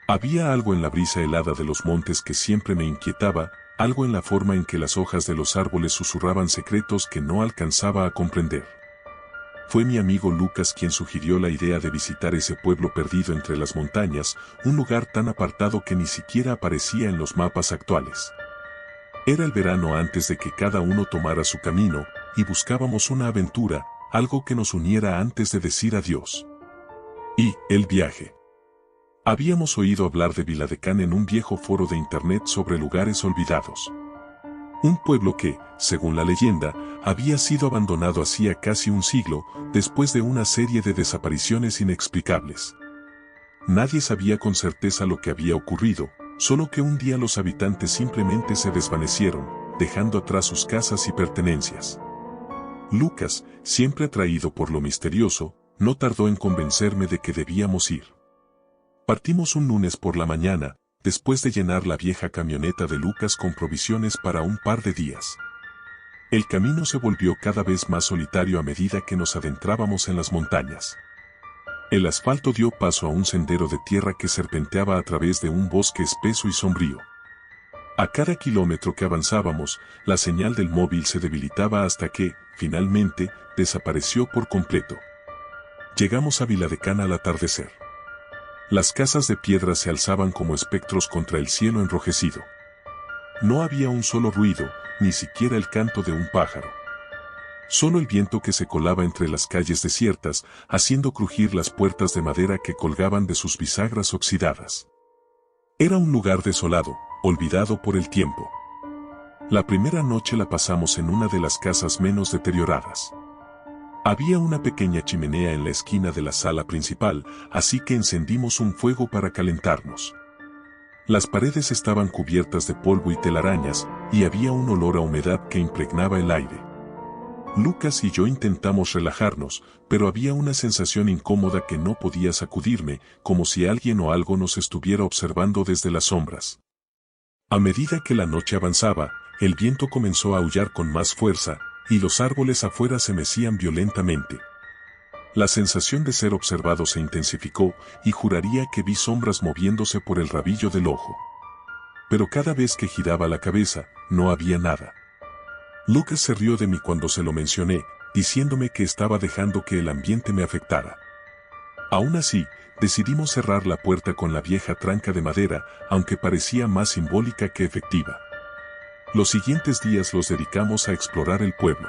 Había algo en la brisa helada de los montes que siempre me inquietaba, algo en la forma en que las hojas de los árboles susurraban secretos que no alcanzaba a comprender. Fue mi amigo Lucas quien sugirió la idea de visitar ese pueblo perdido entre las montañas, un lugar tan apartado que ni siquiera aparecía en los mapas actuales. Era el verano antes de que cada uno tomara su camino, y buscábamos una aventura, algo que nos uniera antes de decir adiós. Y, el viaje. Habíamos oído hablar de Viladecán en un viejo foro de internet sobre lugares olvidados. Un pueblo que, según la leyenda, había sido abandonado hacía casi un siglo, después de una serie de desapariciones inexplicables. Nadie sabía con certeza lo que había ocurrido, solo que un día los habitantes simplemente se desvanecieron, dejando atrás sus casas y pertenencias. Lucas, siempre atraído por lo misterioso, no tardó en convencerme de que debíamos ir. Partimos un lunes por la mañana, después de llenar la vieja camioneta de Lucas con provisiones para un par de días. El camino se volvió cada vez más solitario a medida que nos adentrábamos en las montañas. El asfalto dio paso a un sendero de tierra que serpenteaba a través de un bosque espeso y sombrío. A cada kilómetro que avanzábamos, la señal del móvil se debilitaba hasta que, finalmente, desapareció por completo. Llegamos a Viladecán al atardecer. Las casas de piedra se alzaban como espectros contra el cielo enrojecido. No había un solo ruido, ni siquiera el canto de un pájaro. Solo el viento que se colaba entre las calles desiertas, haciendo crujir las puertas de madera que colgaban de sus bisagras oxidadas. Era un lugar desolado, olvidado por el tiempo. La primera noche la pasamos en una de las casas menos deterioradas. Había una pequeña chimenea en la esquina de la sala principal, así que encendimos un fuego para calentarnos. Las paredes estaban cubiertas de polvo y telarañas, y había un olor a humedad que impregnaba el aire. Lucas y yo intentamos relajarnos, pero había una sensación incómoda que no podía sacudirme, como si alguien o algo nos estuviera observando desde las sombras. A medida que la noche avanzaba, el viento comenzó a aullar con más fuerza, y los árboles afuera se mecían violentamente. La sensación de ser observado se intensificó, y juraría que vi sombras moviéndose por el rabillo del ojo. Pero cada vez que giraba la cabeza, no había nada. Lucas se rió de mí cuando se lo mencioné, diciéndome que estaba dejando que el ambiente me afectara. Aún así, decidimos cerrar la puerta con la vieja tranca de madera, aunque parecía más simbólica que efectiva. Los siguientes días los dedicamos a explorar el pueblo.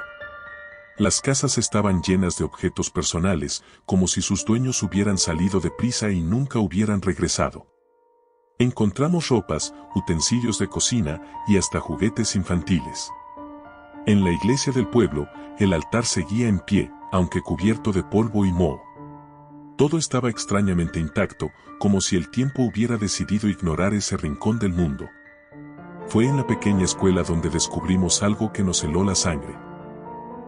Las casas estaban llenas de objetos personales, como si sus dueños hubieran salido deprisa y nunca hubieran regresado. Encontramos ropas, utensilios de cocina y hasta juguetes infantiles. En la iglesia del pueblo, el altar seguía en pie, aunque cubierto de polvo y moho. Todo estaba extrañamente intacto, como si el tiempo hubiera decidido ignorar ese rincón del mundo. Fue en la pequeña escuela donde descubrimos algo que nos heló la sangre.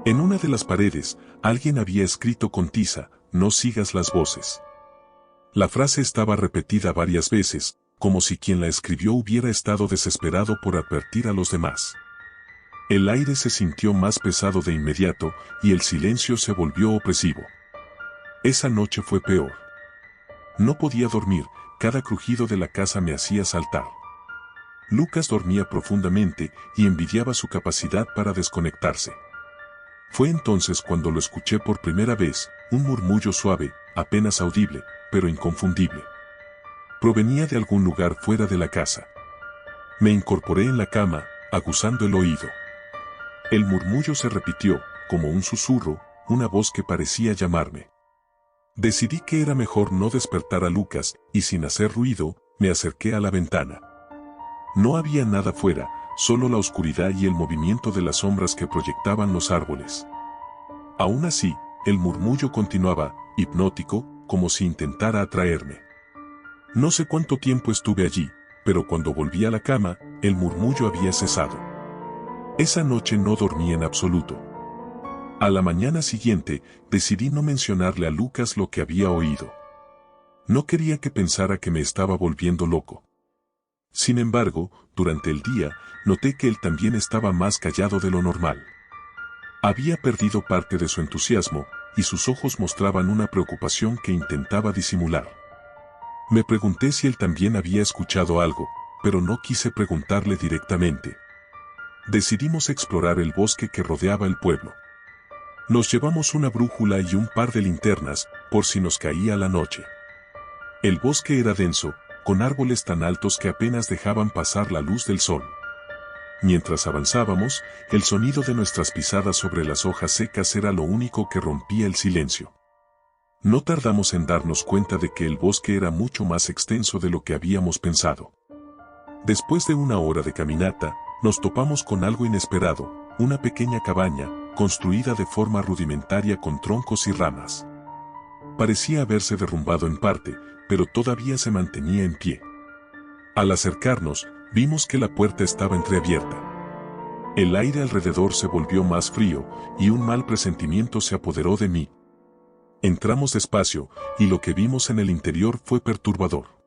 En una de las paredes, alguien había escrito con tiza, "No sigas las voces". La frase estaba repetida varias veces, como si quien la escribió hubiera estado desesperado por advertir a los demás. El aire se sintió más pesado de inmediato, y el silencio se volvió opresivo. Esa noche fue peor. No podía dormir, cada crujido de la casa me hacía saltar. Lucas dormía profundamente, y envidiaba su capacidad para desconectarse. Fue entonces cuando lo escuché por primera vez, un murmullo suave, apenas audible, pero inconfundible. Provenía de algún lugar fuera de la casa. Me incorporé en la cama, aguzando el oído. El murmullo se repitió, como un susurro, una voz que parecía llamarme. Decidí que era mejor no despertar a Lucas, y sin hacer ruido, me acerqué a la ventana. No había nada fuera, solo la oscuridad y el movimiento de las sombras que proyectaban los árboles. Aún así, el murmullo continuaba, hipnótico, como si intentara atraerme. No sé cuánto tiempo estuve allí, pero cuando volví a la cama, el murmullo había cesado. Esa noche no dormí en absoluto. A la mañana siguiente, decidí no mencionarle a Lucas lo que había oído. No quería que pensara que me estaba volviendo loco. Sin embargo, durante el día, noté que él también estaba más callado de lo normal. Había perdido parte de su entusiasmo, y sus ojos mostraban una preocupación que intentaba disimular. Me pregunté si él también había escuchado algo, pero no quise preguntarle directamente. Decidimos explorar el bosque que rodeaba el pueblo. Nos llevamos una brújula y un par de linternas, por si nos caía la noche. El bosque era denso, con árboles tan altos que apenas dejaban pasar la luz del sol. Mientras avanzábamos, el sonido de nuestras pisadas sobre las hojas secas era lo único que rompía el silencio. No tardamos en darnos cuenta de que el bosque era mucho más extenso de lo que habíamos pensado. Después de una hora de caminata, Nos topamos con algo inesperado, una pequeña cabaña, construida de forma rudimentaria con troncos y ramas. Parecía haberse derrumbado en parte, pero todavía se mantenía en pie. Al acercarnos, vimos que la puerta estaba entreabierta. El aire alrededor se volvió más frío, y un mal presentimiento se apoderó de mí. Entramos despacio, y lo que vimos en el interior fue perturbador.